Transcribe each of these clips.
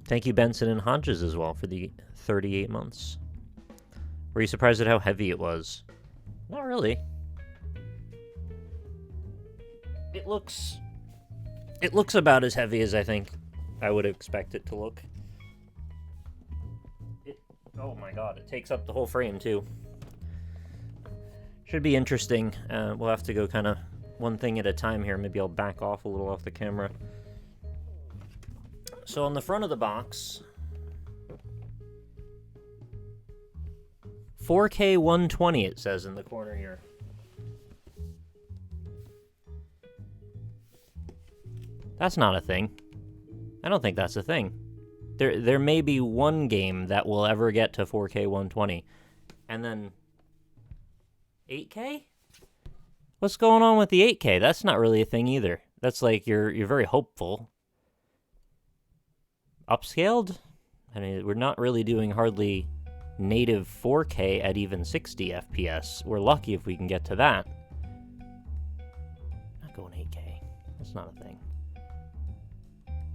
Thank you, Benson and Hodges, as well, for the 38 months. Were you surprised at how heavy it was? Not really. It looks about as heavy as I think I would expect it to look. Oh my god, it takes up the whole frame, too. Should be interesting. We'll have to go kind of one thing at a time here. Maybe I'll back off a little off the camera. So on the front of the box, 4K 120 it says in the corner here. That's not a thing. I don't think that's a thing. There may be one game that will ever get to 4K 120. And then 8K? What's going on with the 8K? That's not really a thing either. That's like you're very hopeful. Upscaled? I mean, we're not really doing hardly native 4K at even 60 FPS. We're lucky if we can get to that. Not going 8K. That's not a thing.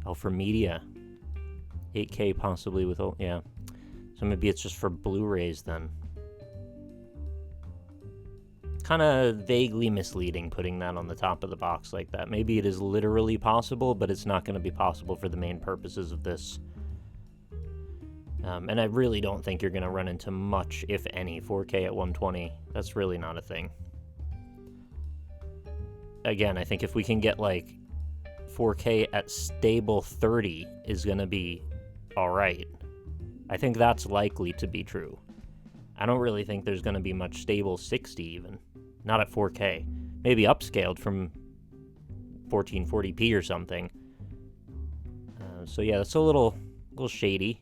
Oh, for media. 8K possibly with... yeah. So maybe it's just for Blu-rays then. Kind of vaguely misleading putting that on the top of the box like that. Maybe it is literally possible, but it's not going to be possible for the main purposes of this. And I really don't think you're going to run into much, if any, 4K at 120. That's really not a thing. Again, I think if we can get, like, 4K at stable 30 is going to be alright. I think that's likely to be true. I don't really think there's going to be much stable 60 even. Not at 4K. Maybe upscaled from 1440p or something. So yeah, that's a little shady.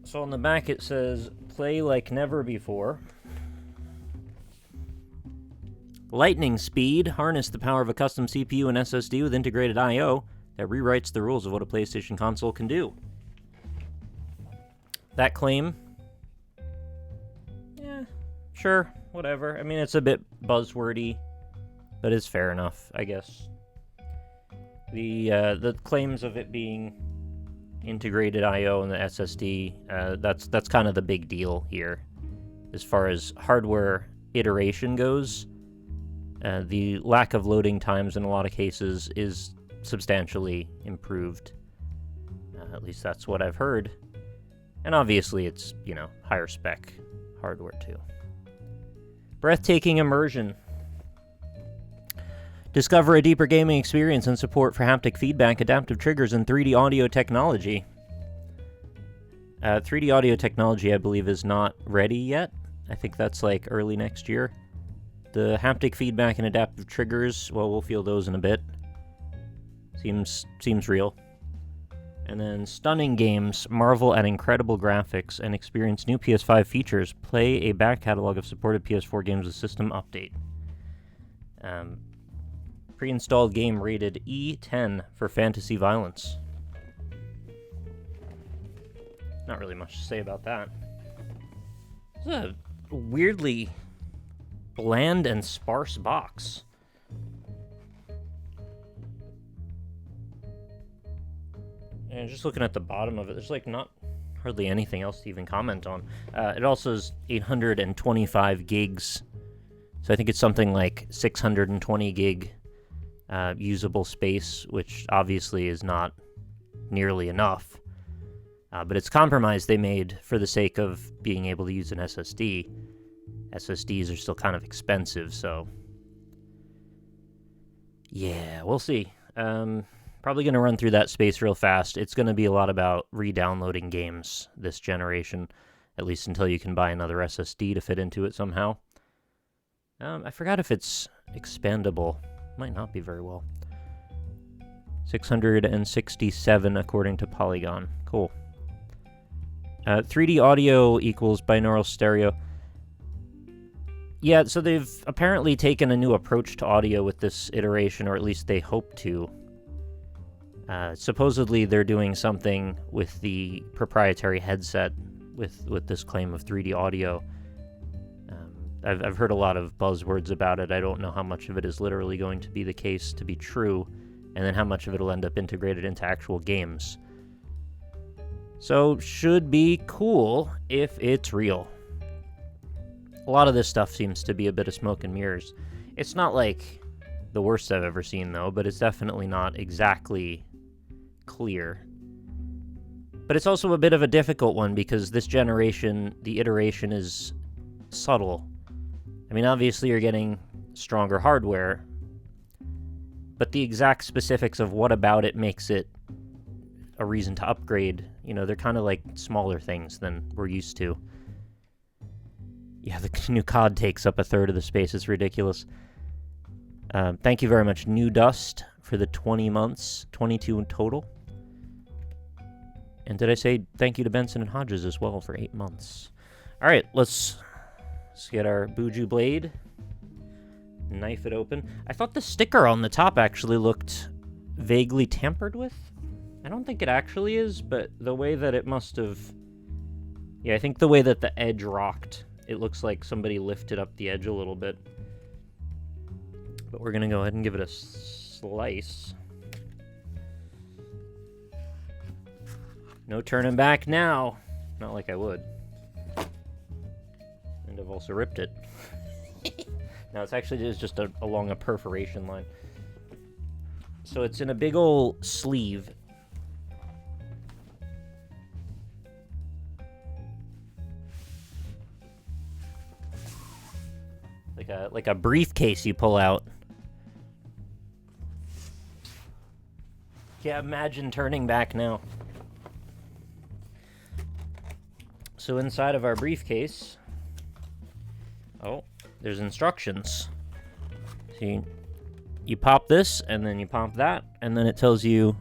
So on the back it says, play like never before. Lightning speed. Harness the power of a custom CPU and SSD with integrated I/O that rewrites the rules of what a PlayStation console can do. That claim... yeah, sure, whatever. I mean, it's a bit buzzwordy, but it's fair enough, I guess. The claims of it being integrated I/O and the SSD, that's kind of the big deal here. As far as hardware iteration goes, the lack of loading times in a lot of cases is substantially improved. At least that's what I've heard. And obviously it's, you know, higher spec hardware too. Breathtaking immersion. Discover a deeper gaming experience and support for haptic feedback, adaptive triggers, and 3D audio technology. 3D audio technology, I believe, is not ready yet. I think that's like early next year. The haptic feedback and adaptive triggers, well, we'll feel those in a bit. Seems real. And then stunning games, marvel at incredible graphics, and experience new PS5 features. Play a back catalog of supported PS4 games with system update. Pre-installed game rated E10 for fantasy violence. Not really much to say about that. It's a weirdly bland and sparse box. And just looking at the bottom of it, there's like not hardly anything else to even comment on. It also is 825 gigs. So I think it's something like 620 gig usable space, which obviously is not nearly enough. But it's compromise they made for the sake of being able to use an SSD. SSDs are still kind of expensive, so... yeah, we'll see. Probably going to run through that space real fast. It's going to be a lot about re-downloading games this generation, at least until you can buy another SSD to fit into it somehow. I forgot if it's expandable. Might not be very well. 667 according to Polygon. Cool. 3D audio equals binaural stereo. Yeah, so they've apparently taken a new approach to audio with this iteration, or at least they hope to. Supposedly they're doing something with the proprietary headset with this claim of 3D audio. I've heard a lot of buzzwords about it. I don't know how much of it is literally going to be the case to be true. and then how much of it will end up integrated into actual games. So, should be cool if it's real. A lot of this stuff seems to be a bit of smoke and mirrors. It's not like the worst I've ever seen, though, but it's definitely not exactly clear. But it's also a bit of a difficult one because this generation, the iteration is subtle. I mean, obviously you're getting stronger hardware, but the exact specifics of what about it makes it a reason to upgrade, you know, they're kind of like smaller things than we're used to. Yeah, the new COD takes up a third of the space. It's ridiculous. Thank you very much, New Dust, for the 20 months, 22 in total. And did I say thank you to Benson and Hodges as well for 8 months? All right, let's get our Buju blade. Knife it open. I thought the sticker on the top actually looked vaguely tampered with. I don't think it actually is, but the way that it must have... Yeah, I think the way that the edge rocked, it looks like somebody lifted up the edge a little bit. But we're going to go ahead and give it a slice. No turning back now. Not like I would. And I've also ripped it. No, it's actually just along a perforation line. So it's in a big old sleeve. Like a briefcase you pull out. Yeah, imagine turning back now. So inside of our briefcase, there's instructions. So you pop this, and then you pop that, and then it tells you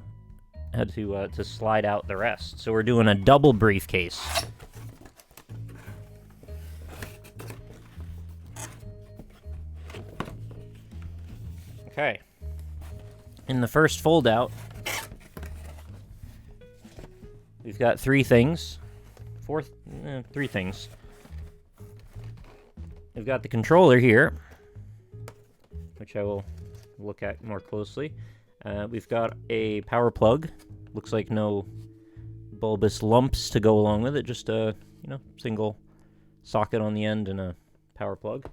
how to slide out the rest. So we're doing a double briefcase. Okay. In the first fold out, we've got three things. Three things. We've got the controller here, which I will look at more closely. We've got a power plug. Looks like no bulbous lumps to go along with it. Just a single socket on the end and a power plug.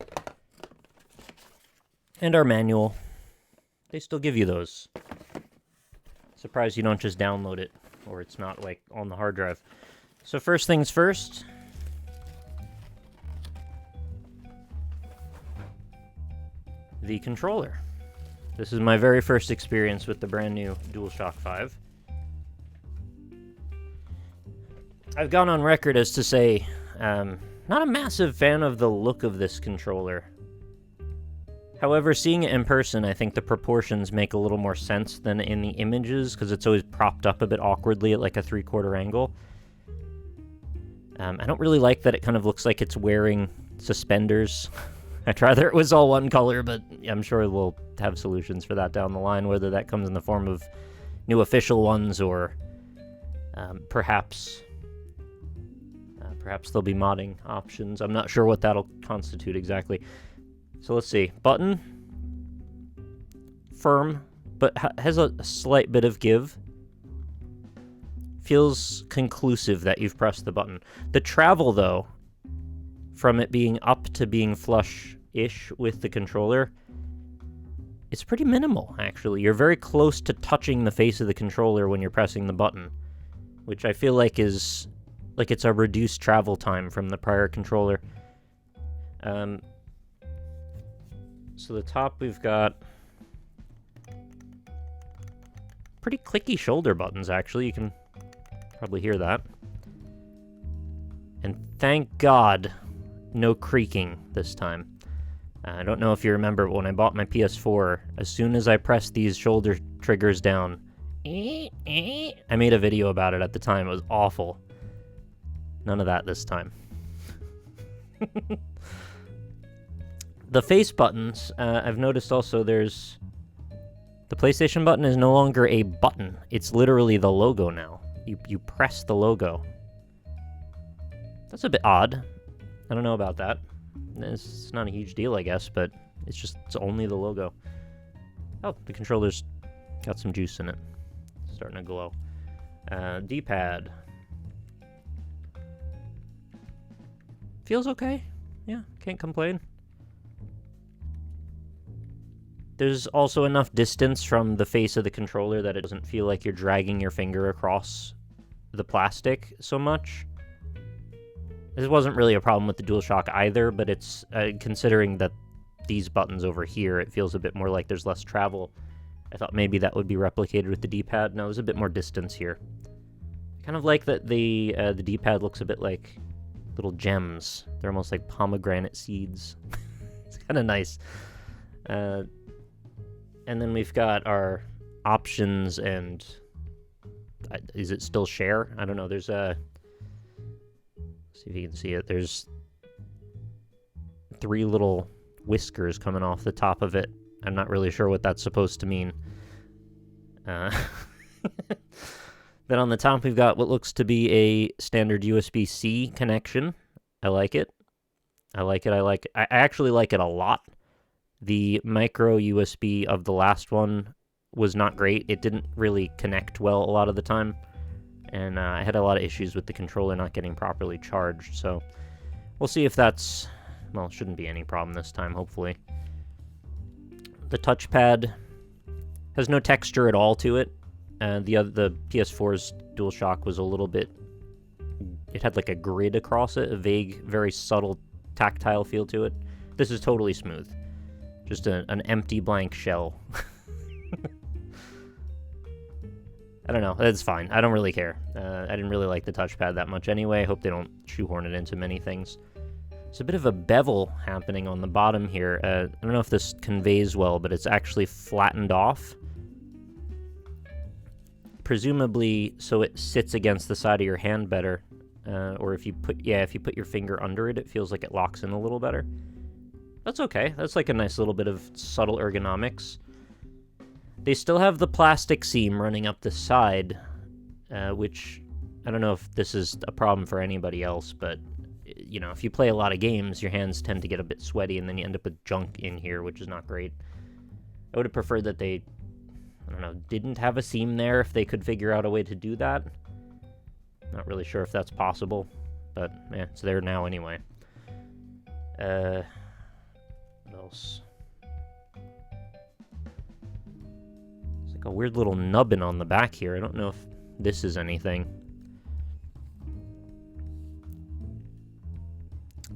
And our manual. They still give you those. Surprised you don't just download it, or it's not like on the hard drive. So first things first. The controller. This is my very first experience with the brand new DualShock 5. I've gone on record as to say, not a massive fan of the look of this controller. However, seeing it in person, I think the proportions make a little more sense than in the images, because it's always propped up a bit awkwardly at like a 3/4 angle. I don't really like that it kind of looks like it's wearing suspenders. I'd rather it was all one color, but I'm sure we'll have solutions for that down the line, whether that comes in the form of new official ones or perhaps there'll be modding options. I'm not sure what that'll constitute exactly. So let's see. Button. Firm, but has a slight bit of give. Feels conclusive that you've pressed the button. The travel, though, from it being up to being flush-ish with the controller, it's pretty minimal, actually. You're very close to touching the face of the controller when you're pressing the button, which I feel like is like it's a reduced travel time from the prior controller. So the top, we've got pretty clicky shoulder buttons, actually. You can probably hear that. And thank God, no creaking this time. I don't know if you remember, but when I bought my PS4, as soon as I pressed these shoulder triggers down, I made a video about it at the time. It was awful. None of that this time. The face buttons, I've noticed also there's... The PlayStation button is no longer a button. It's literally the logo now. You press the logo. That's a bit odd. I don't know about that. It's not a huge deal, I guess, but it's only the logo. Oh, the controller's Got some juice in it. Starting to glow. D-pad. Feels okay. Yeah, can't complain. There's also enough distance from the face of the controller that it doesn't feel like you're dragging your finger across the plastic so much. This wasn't really a problem with the DualShock either, but it's considering that these buttons over here, it feels a bit more like there's less travel. I thought maybe that would be replicated with the D-pad. No, there's a bit more distance here. Kind of like that the D-pad looks a bit like little gems. They're almost like pomegranate seeds. It's kind of nice. And then we've got our options and... is it still share? I don't know. There's a... see if you can see it. There's 3 little whiskers coming off the top of it. I'm not really sure what that's supposed to mean. Then on the top, we've got what looks to be a standard USB-C connection. I like it. I like it. I actually like it a lot. The micro USB of the last one was not great. It didn't really connect well a lot of the time. And I had a lot of issues with the controller not getting properly charged. So we'll see if that's... well, shouldn't be any problem this time, hopefully. The touchpad has no texture at all to it. The PS4's DualShock was a little bit... it had like a grid across it, a vague, very subtle tactile feel to it. This is totally smooth. Just an empty blank shell. I don't know. That's fine. I don't really care. I didn't really like the touchpad that much anyway. I hope they don't shoehorn it into many things. There's a bit of a bevel happening on the bottom here. I don't know if this conveys well, but it's actually flattened off. Presumably, so it sits against the side of your hand better. Or if you put your finger under it, it feels like it locks in a little better. That's okay. That's like a nice little bit of subtle ergonomics. They still have the plastic seam running up the side, which I don't know if this is a problem for anybody else, but you know, if you play a lot of games, your hands tend to get a bit sweaty, and then you end up with junk in here, which is not great. I would have preferred that they, I don't know, didn't have a seam there if they could figure out a way to do that. Not really sure if that's possible, but yeah, it's there now anyway. What else? It's like a weird little nubbin on the back here. I don't know if this is anything.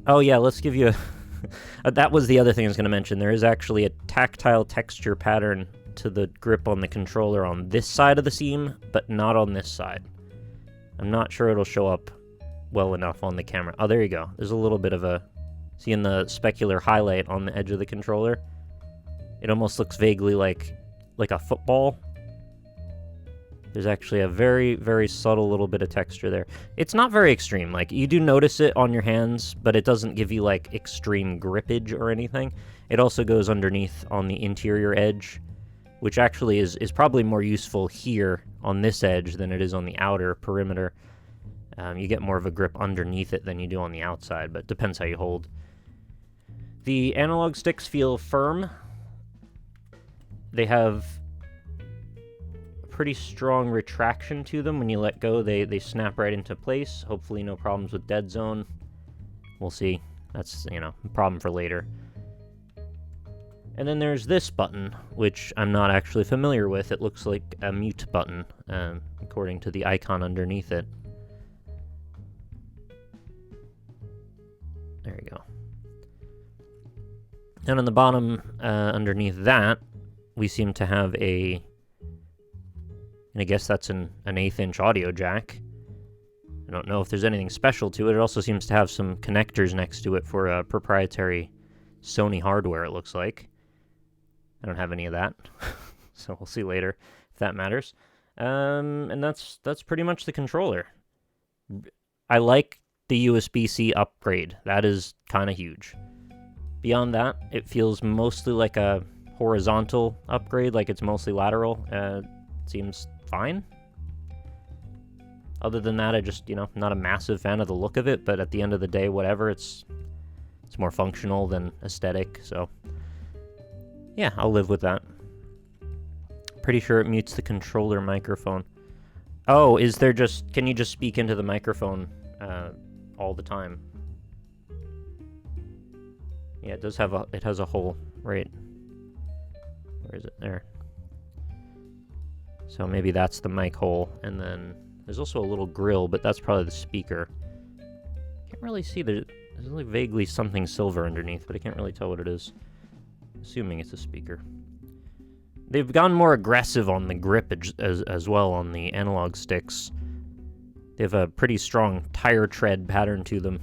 Oh yeah, let's give you a... that was the other thing I was going to mention. There is actually a tactile texture pattern to the grip on the controller on this side of the seam, but not on this side. I'm not sure it'll show up well enough on the camera. Oh, there you go. There's a little bit of a... seeing the specular highlight on the edge of the controller? It almost looks vaguely like a football. There's actually a very, very subtle little bit of texture there. It's not very extreme. Like, you do notice it on your hands, but it doesn't give you, like, extreme grippage or anything. It also goes underneath on the interior edge, which actually is probably more useful here on this edge than it is on the outer perimeter. You get more of a grip underneath it than you do on the outside, but depends how you hold. The analog sticks feel firm. They have a pretty strong retraction to them. When you let go, they snap right into place. Hopefully no problems with dead zone. We'll see. That's, you know, a problem for later. And then there's this button, which I'm not actually familiar with. It looks like a mute button, according to the icon underneath it. There you go. And on the bottom, underneath that, we seem to have and I guess that's an 1/8-inch audio jack. I don't know if there's anything special to it. It also seems to have some connectors next to it for proprietary Sony hardware, it looks like. I don't have any of that, so we'll see later if that matters. And that's pretty much the controller. I like the USB-C upgrade. That is kind of huge. Beyond that, it feels mostly like a horizontal upgrade, like it's mostly lateral. Seems fine. Other than that, I just, you know, not a massive fan of the look of it, but at the end of the day, whatever, it's more functional than aesthetic, so yeah, I'll live with that. Pretty sure it mutes the controller microphone. Oh, is there just... Can you just speak into the microphone all the time? Yeah, it does have a... It has a hole, right? Where is it? There. So maybe that's the mic hole, and then there's also a little grill, but that's probably the speaker. Can't really see. There's like vaguely something silver underneath, but I can't really tell what it is. Assuming it's a speaker. They've gone more aggressive on the grip as well on the analog sticks. They have a pretty strong tire tread pattern to them.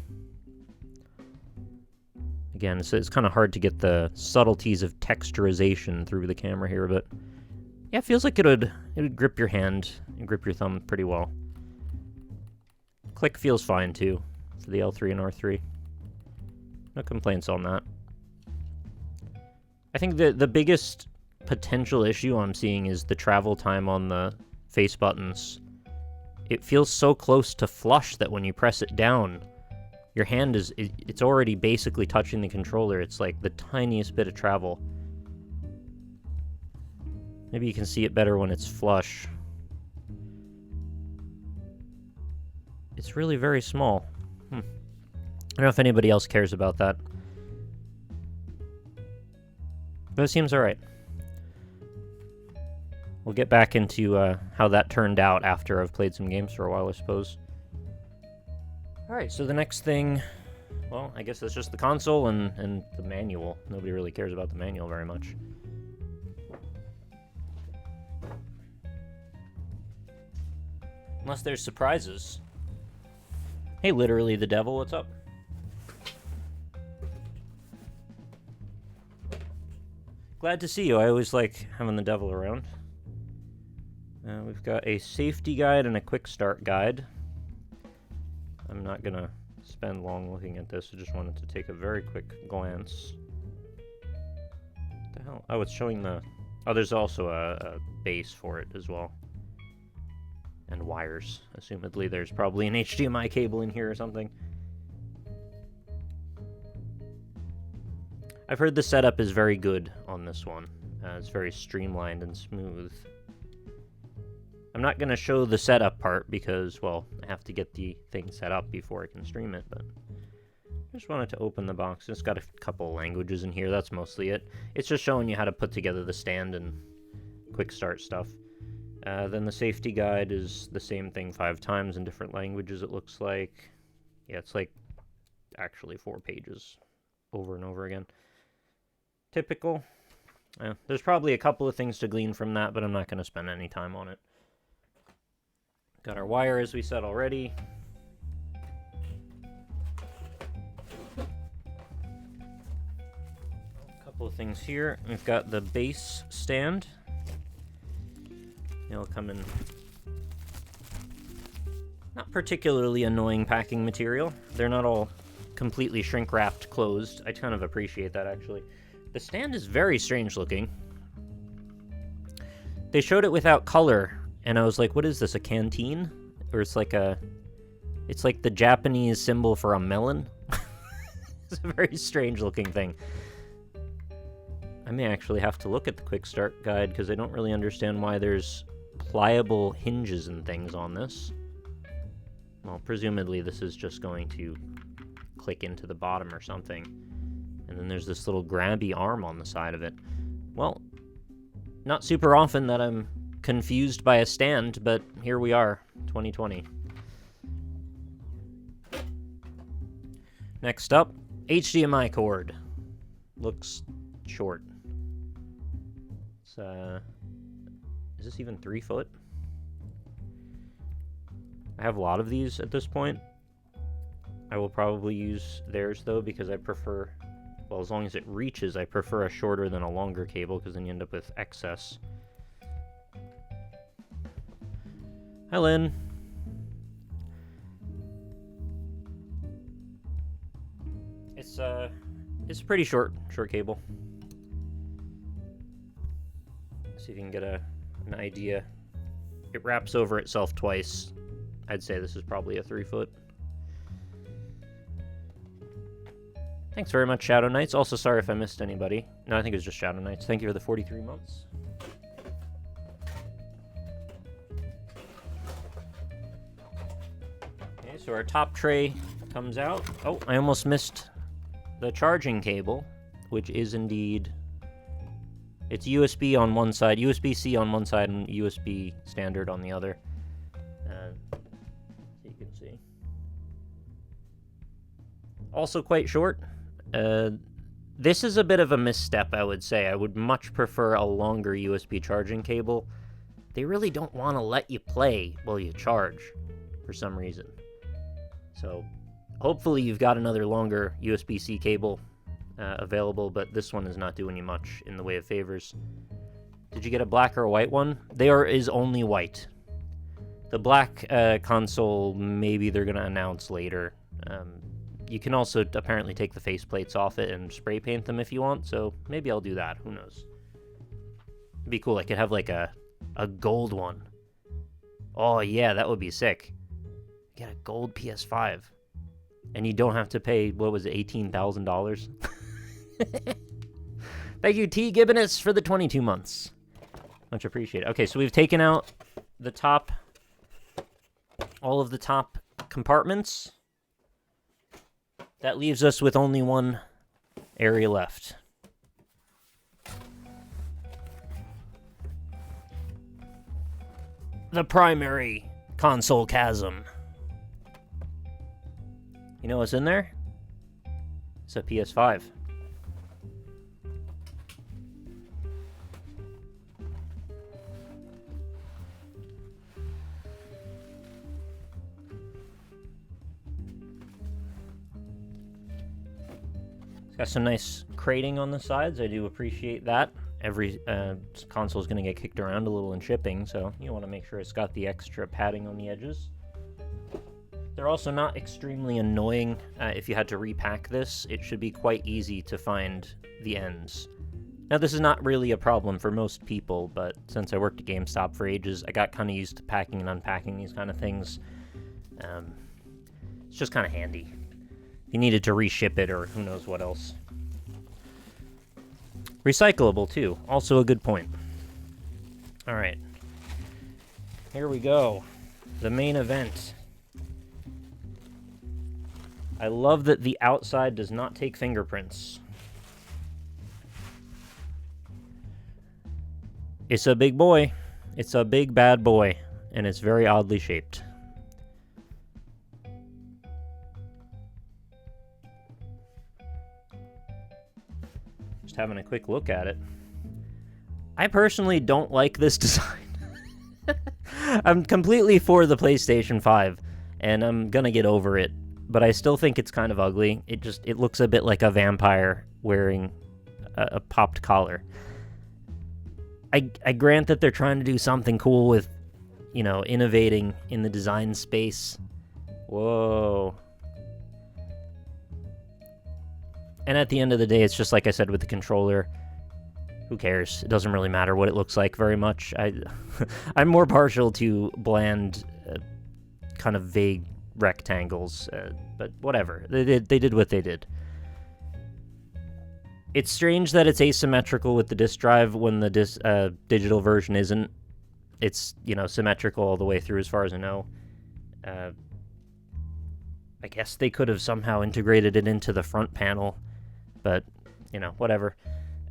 Again, it's kind of hard to get the subtleties of texturization through the camera here, but yeah, it feels like it would grip your hand and grip your thumb pretty well. Click feels fine too for the L3 and R3. No complaints on that. I think the biggest potential issue I'm seeing is the travel time on the face buttons. It feels so close to flush that when you press it down, your hand it's already basically touching the controller. It's like the tiniest bit of travel. Maybe you can see it better when it's flush. It's really very small. I don't know if anybody else cares about that. But it seems alright. We'll get back into how that turned out after I've played some games for a while, I suppose. Alright, so the next thing... Well, I guess that's just the console and the manual. Nobody really cares about the manual very much. Unless there's surprises. Hey, literally the devil, what's up? Glad to see you. I always like having the devil around. We've got a safety guide and a quick start guide. I'm not gonna spend long looking at this. I just wanted to take a very quick glance. What the hell? Oh, it's showing the... Oh, there's also a base for it as well. And wires. Assumedly, there's probably an HDMI cable in here or something. I've heard the setup is very good on this one. It's very streamlined and smooth. I'm not going to show the setup part because, well, I have to get the thing set up before I can stream it, but I just wanted to open the box. It's got a couple languages in here, that's mostly it. It's just showing you how to put together the stand and quick start stuff. Then the safety guide is the same thing 5 times in different languages, it looks like. Yeah, it's like actually 4 pages over and over again. Typical. There's probably a couple of things to glean from that, but I'm not going to spend any time on it. Got our wire, as we said already. A couple of things here. We've got the base stand. It'll come in not particularly annoying packing material. They're not all completely shrink-wrapped closed. I kind of appreciate that, actually. The stand is very strange looking. They showed it without color, and I was like, what is this, a canteen? Or it's like the Japanese symbol for a melon? It's a very strange looking thing. I may actually have to look at the quick start guide, because I don't really understand why there's pliable hinges and things on this. Well, presumably this is just going to click into the bottom or something. And then there's this little grabby arm on the side of it. Well, not super often that I'm confused by a stand, but here we are, 2020. Next up, HDMI cord. Looks short. It's, is this even 3 foot? I have a lot of these at this point. I will probably use theirs, though, because I prefer... Well, as long as it reaches, I prefer a shorter than a longer cable, because then you end up with excess. Hi, Lynn. It's a pretty short cable. See if you can get an idea. It wraps over itself twice. I'd say this is probably a 3 foot. Thanks very much, Shadow Knights. Also, sorry if I missed anybody. No, I think it was just Shadow Knights. Thank you for the 43 months. Okay, so our top tray comes out. Oh, I almost missed the charging cable, which is indeed... It's USB on one side, USB-C on one side, and USB standard on the other. So you can see. Also quite short. This is a bit of a misstep, I would say. I would much prefer a longer USB charging cable. They really don't want to let you play while you charge, for some reason. So, hopefully you've got another longer USB-C cable available, but this one is not doing you much in the way of favors. Did you get a black or a white one? There is only white. The black console, maybe they're going to announce later. You can also apparently take the faceplates off it and spray paint them if you want, so maybe I'll do that. Who knows? It'd be cool. I could have like a gold one. Oh yeah, that would be sick. Get a gold PS5. And you don't have to pay, what was it, $18,000? Thank you, T. Gibbonus, for the 22 months. Much appreciated. Okay, so we've taken out the top, all of the top compartments. That leaves us with only one area left. The primary console chasm. You know what's in there? It's a PS5. It's got some nice crating on the sides. I do appreciate that. Every console is going to get kicked around a little in shipping, so you want to make sure it's got the extra padding on the edges. They're also not extremely annoying. If you had to repack this, it should be quite easy to find the ends. Now, this is not really a problem for most people, but since I worked at GameStop for ages, I got kind of used to packing and unpacking these kind of things. It's just kind of handy. If you needed to reship it or who knows what else. Recyclable, too. Also a good point. Alright. Here we go. The main event. I love that the outside does not take fingerprints. It's a big boy. It's a big bad boy. And it's very oddly shaped. Just having a quick look at it. I personally don't like this design. I'm completely for the PlayStation 5. And I'm gonna get over it. But I still think it's kind of ugly. It looks a bit like a vampire wearing a popped collar. I grant that they're trying to do something cool with, you know, innovating in the design space. Whoa. And at the end of the day, it's just like I said with the controller. Who cares? It doesn't really matter what it looks like very much. I'm more partial to bland, kind of vague rectangles, but whatever. They did what they did. It's strange that it's asymmetrical with the disk drive when the digital version isn't. It's, you know, symmetrical all the way through as far as I know. I guess they could have somehow integrated it into the front panel, but, you know, whatever.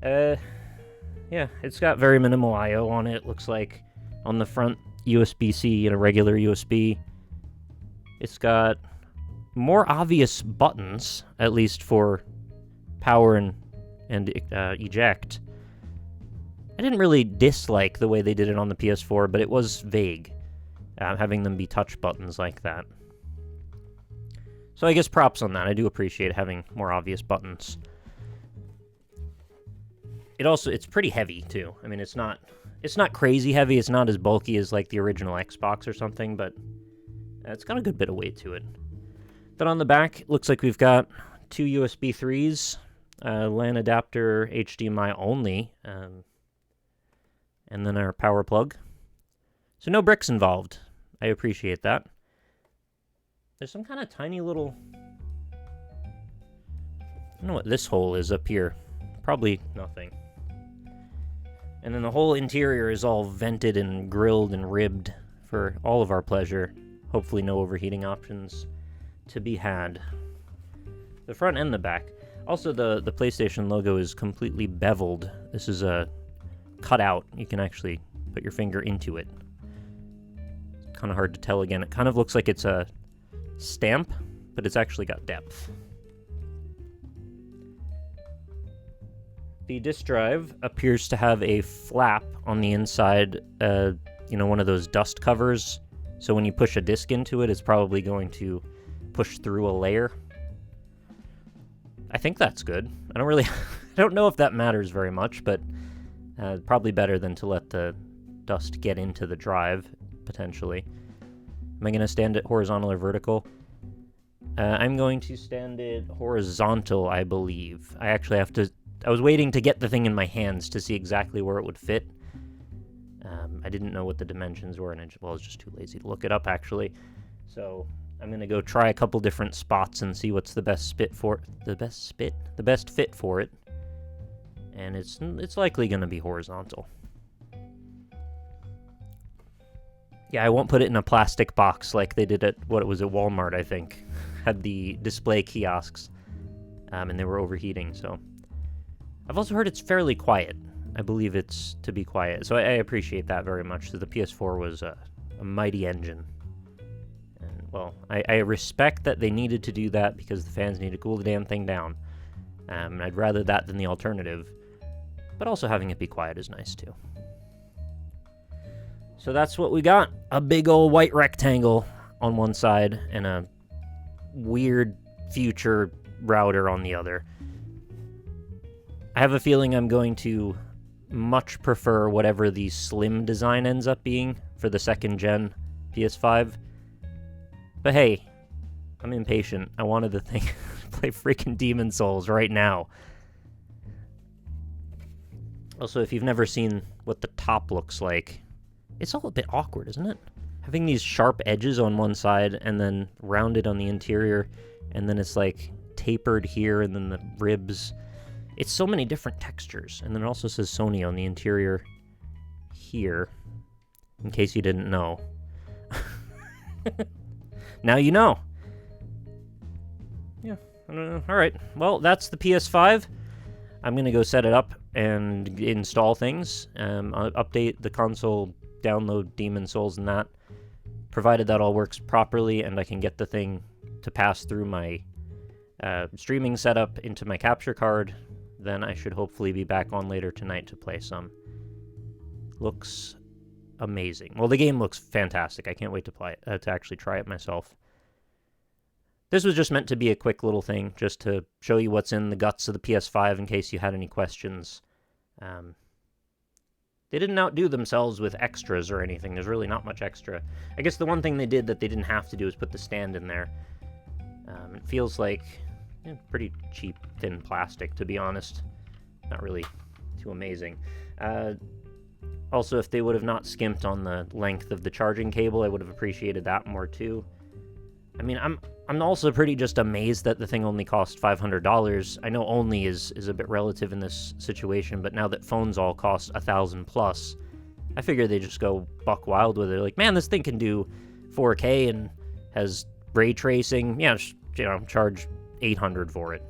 Yeah, it's got very minimal I/O on it, it looks like. On the front, USB-C and a regular USB. It's got more obvious buttons, at least for power and eject. I didn't really dislike the way they did it on the PS4, but it was vague, having them be touch buttons like that. So I guess props on that. I do appreciate having more obvious buttons. It's pretty heavy too. I mean, it's not crazy heavy. It's not as bulky as like the original Xbox or something, but it's got a good bit of weight to it. Then on the back, it looks like we've got two USB 3s, LAN adapter, HDMI only, and then our power plug. So no bricks involved. I appreciate that. There's some kind of tiny little... I don't know what this hole is up here. Probably nothing. And then the whole interior is all vented and grilled and ribbed for all of our pleasure. Hopefully no overheating options. to be had. The front and the back. Also, the PlayStation logo is completely beveled. This is a cutout. You can actually put your finger into it. Kind of hard to tell again. It kind of looks like it's a stamp, but it's actually got depth. The disk drive appears to have a flap on the inside, one of those dust covers. So when you push a disk into it, it's probably going to push through a layer. I think that's good. I don't know if that matters very much, but probably better than to let the dust get into the drive, potentially. Am I going to stand it horizontal or vertical? I'm going to stand it horizontal, I believe. I was waiting to get the thing in my hands to see exactly where it would fit. I didn't know what the dimensions were, and I was just too lazy to look it up, actually. So I'm going to go try a couple different spots and see what's the best fit for it. And it's likely going to be horizontal. Yeah, I won't put it in a plastic box like they did at Walmart, I think. Had the display kiosks, and they were overheating, so. I've also heard it's fairly quiet. I believe it's to be quiet, so I appreciate that very much. So the PS4 was a mighty engine. And, well, I respect that they needed to do that because the fans need to cool the damn thing down. I'd rather that than the alternative. But also having it be quiet is nice, too. So that's what we got. A big old white rectangle on one side and a weird future router on the other. I have a feeling I'm going to much prefer whatever the slim design ends up being for the second gen PS5. But hey, I'm impatient. I wanted the thing to play freaking Demon Souls right now. Also, if you've never seen what the top looks like, it's all a bit awkward, isn't it? Having these sharp edges on one side and then rounded on the interior, and then it's like tapered here and then the ribs. It's so many different textures. And then it also says Sony on the interior here, in case you didn't know. Now you know. Yeah, I don't know. All right, well, that's the PS5. I'm going to go set it up and install things. I'll update the console, download Demon Souls and that. Provided that all works properly and I can get the thing to pass through my streaming setup into my capture card, then I should hopefully be back on later tonight to play some. Looks amazing. Well, the game looks fantastic. I can't wait to play it, to actually try it myself. This was just meant to be a quick little thing, just to show you what's in the guts of the PS5 in case you had any questions. They didn't outdo themselves with extras or anything. There's really not much extra. I guess the one thing they did that they didn't have to do is put the stand in there. It feels like pretty cheap, thin plastic, to be honest. Not really too amazing. Also, if they would have not skimped on the length of the charging cable, I would have appreciated that more, too. I mean, I'm also pretty just amazed that the thing only cost $500. I know only is a bit relative in this situation, but now that phones all cost $1,000+, I figure they just go buck wild with it. Like, man, this thing can do 4K and has ray tracing. Yeah, charge $800 for it.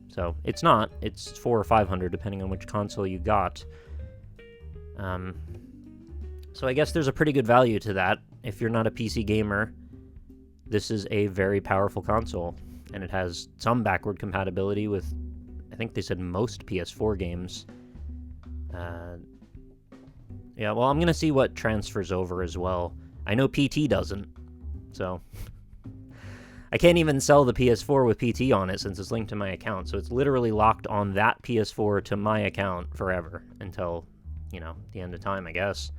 So it's not. It's $400 or $500 depending on which console you got. So I guess there's a pretty good value to that. If you're not a PC gamer, this is a very powerful console, and it has some backward compatibility with, I think they said, most PS4 games. Yeah, well, I'm going to see what transfers over as well. I know PT doesn't, so I can't even sell the PS4 with PT on it since it's linked to my account, so it's literally locked on that PS4 to my account forever until, the end of time, I guess.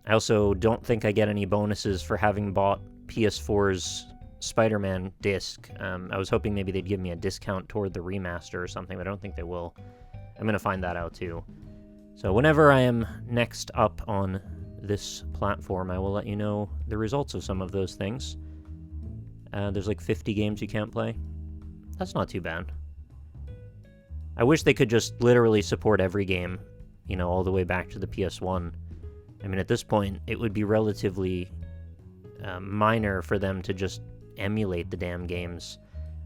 I also don't think I get any bonuses for having bought PS4's Spider-Man disc. I was hoping maybe they'd give me a discount toward the remaster or something, but I don't think they will. I'm going to find that out too. So whenever I am next up on this platform, I will let you know the results of some of those things. There's like 50 games you can't play. That's not too bad. I wish they could just literally support every game, all the way back to the PS1. I mean, at this point, it would be relatively minor for them to just emulate the damn games.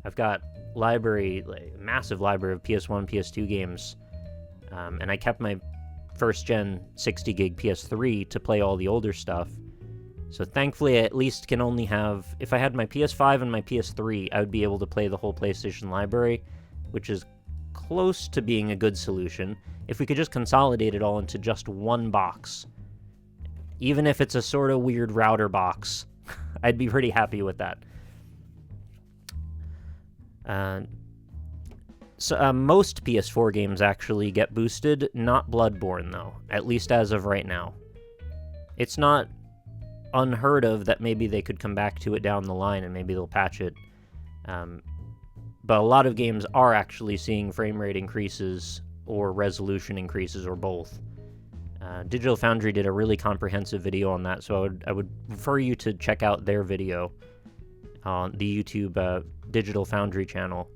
I've got massive library of PS1, PS2 games, and I kept my first-gen 60-gig PS3 to play all the older stuff. So thankfully, I at least can only have... If I had my PS5 and my PS3, I would be able to play the whole PlayStation library, which is close to being a good solution. If we could just consolidate it all into just one box, even if it's a sort of weird router box, I'd be pretty happy with that. Most PS4 games actually get boosted, not Bloodborne, though, at least as of right now. It's not unheard of that maybe they could come back to it down the line and maybe they'll patch it. But a lot of games are actually seeing frame rate increases or resolution increases or both. Digital Foundry did a really comprehensive video on that, so I would refer you to check out their video on the YouTube Digital Foundry channel,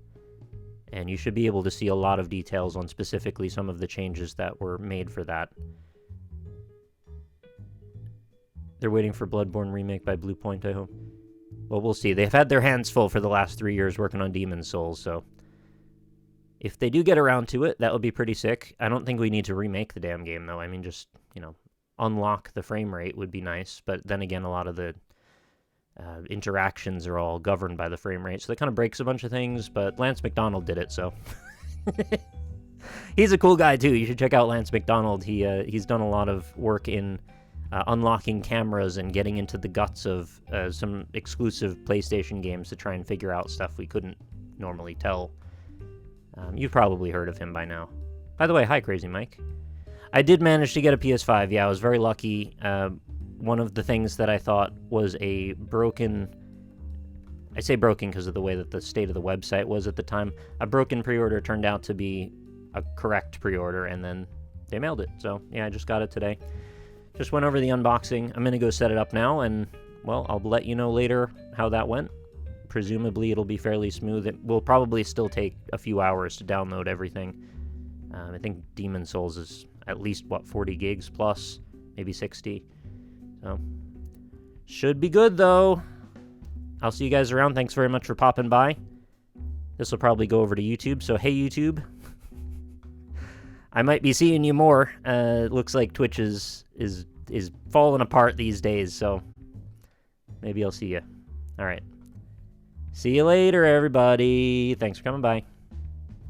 and you should be able to see a lot of details on specifically some of the changes that were made for that. They're waiting for Bloodborne remake by Bluepoint, I hope. Well, we'll see. They've had their hands full for the last 3 years working on Demon's Souls, so if they do get around to it, that would be pretty sick. I don't think we need to remake the damn game, though. I mean, just, unlock the frame rate would be nice, but then again, a lot of the interactions are all governed by the frame rate, so that kind of breaks a bunch of things, but Lance McDonald did it, so... He's a cool guy, too. You should check out Lance McDonald. He's done a lot of work in unlocking cameras and getting into the guts of some exclusive PlayStation games to try and figure out stuff we couldn't normally tell. You've probably heard of him by now. By the way, hi, Crazy Mike. I did manage to get a PS5. Yeah, I was very lucky. One of the things that I thought was a broken... I say broken because of the way that the state of the website was at the time. A broken pre-order turned out to be a correct pre-order, and then they mailed it. So, yeah, I just got it today. Just went over the unboxing. I'm going to go set it up now, and, well, I'll let you know later how that went. Presumably, it'll be fairly smooth. It will probably still take a few hours to download everything. I think Demon's Souls is at least, 40 gigs plus, maybe 60. So, should be good, though. I'll see you guys around. Thanks very much for popping by. This will probably go over to YouTube, so hey, YouTube. I might be seeing you more. It looks like Twitch is falling apart these days, so maybe I'll see you. All right. See you later, everybody. Thanks for coming by.